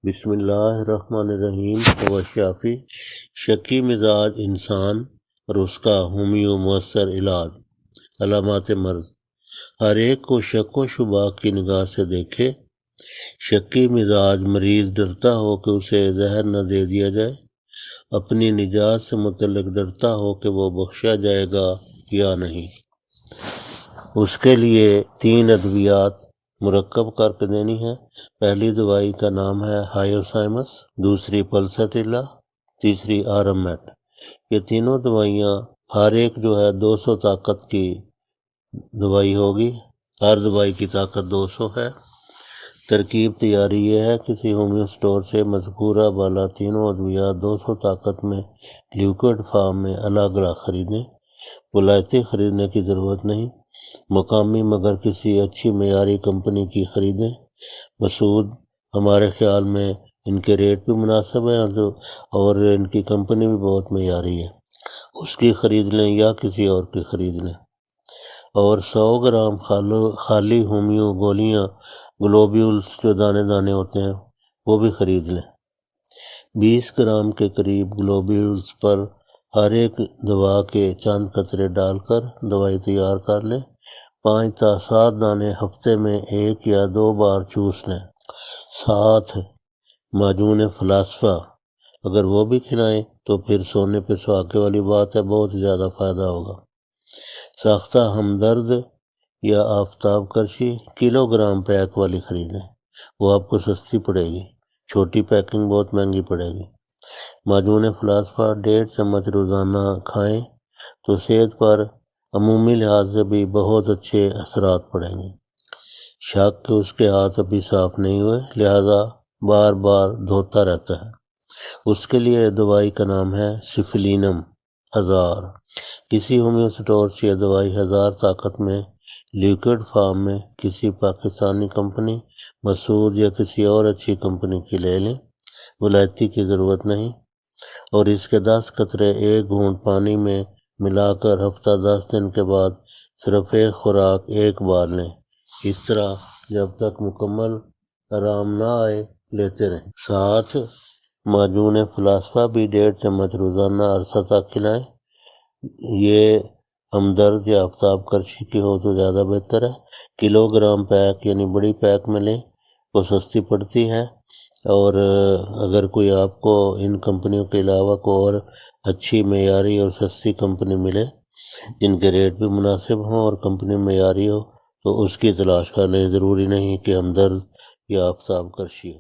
بسم اللہ الرحمن الرحیم۔ شافی شکی مزاج انسان اور اس کا ہومیو مؤثر علاج۔ علامات مرض: ہر ایک کو شک و شبہ کی نگاہ سے دیکھے۔ شکی مزاج مریض ڈرتا ہو کہ اسے زہر نہ دے دیا جائے، اپنی نجات سے متعلق ڈرتا ہو کہ وہ بخشا جائے گا یا نہیں۔ اس کے لیے 3 ادویات مرکب کر کے دینی ہے۔ پہلی دوائی کا نام ہے ہائیوسائمس، دوسری پلساٹیلا، تیسری آرمیٹ۔ یہ تینوں دوائیاں ہر ایک جو ہے 200 طاقت کی دوائی ہوگی، ہر دوائی کی طاقت 200 ہے۔ ترکیب تیاری یہ ہے: کسی ہومیو اسٹور سے مذکورہ بالا تینوں ادویات 200 طاقت میں لیکوئڈ فارم میں الگ الگ خریدیں۔ ولایتی خریدنے کی ضرورت نہیں، مقامی مگر کسی اچھی معیاری کمپنی کی خریدیں۔ مسعود: ہمارے خیال میں ان کے ریٹ بھی مناسب ہیں اور ان کی کمپنی بھی بہت معیاری ہے، اس کی خرید لیں یا کسی اور کی خرید لیں۔ اور 100 گرام خالی ہومیو گولیاں گلوبیولز جو دانے دانے ہوتے ہیں وہ بھی خرید لیں۔ 20 گرام کے قریب گلوبیولز پر ہر ایک دوا کے چند قطرے ڈال کر دوائی تیار کر لیں۔ 5 تا 7 دانے ہفتے میں 1 یا 2 بار چوس لیں۔ ساتھ معجون فلاسفہ اگر وہ بھی کھلائیں تو پھر سونے پہ سہاگے والی بات ہے، بہت زیادہ فائدہ ہوگا۔ ساختہ ہمدرد یا آفتاب کرشی کلو گرام پیک والی خریدیں، وہ آپ کو سستی پڑے گی، چھوٹی پیکنگ بہت مہنگی پڑے گی۔ معجون فلاسفہ 1.5 چمچ روزانہ کھائیں تو صحت پر عمومی لحاظ سے بھی بہت اچھے اثرات پڑیں گے۔ شک کہ اس کے ہاتھ ابھی صاف نہیں ہوئے لہذا بار بار دھوتا رہتا ہے، اس کے لیے دوائی کا نام ہے سفلینم 1000۔ کسی ہومیو اسٹور سے یہ دوائی 1000 طاقت میں لیکوئڈ فارم میں کسی پاکستانی کمپنی، مسعود یا کسی اور اچھی کمپنی کی لے لیں، ولایتی کی ضرورت نہیں۔ اور اس کے 10 قطرے 1 گھونٹ پانی میں ملا کر ہفتہ 10 دن کے بعد صرف 1 خوراک 1 بار لیں۔ اس طرح جب تک مکمل آرام نہ آئے لیتے رہیں۔ ساتھ معجون فلاسفہ بھی 1.5 چمچ روزانہ عرصہ تک کھلائیں۔ یہ ہمدرد یا آفتاب کرشی کی ہو تو زیادہ بہتر ہے۔ کلو گرام پیک یعنی بڑی پیک میں لیں، وہ سستی پڑتی ہے۔ اور اگر کوئی آپ کو ان کمپنیوں کے علاوہ کوئی اور اچھی معیاری اور سستی کمپنی ملے جن کے ریٹ بھی مناسب ہوں اور کمپنی معیاری ہو تو اس کی تلاش کر لیں، ضروری نہیں کہ ہمدرد یا آفتاب کرشی ہو۔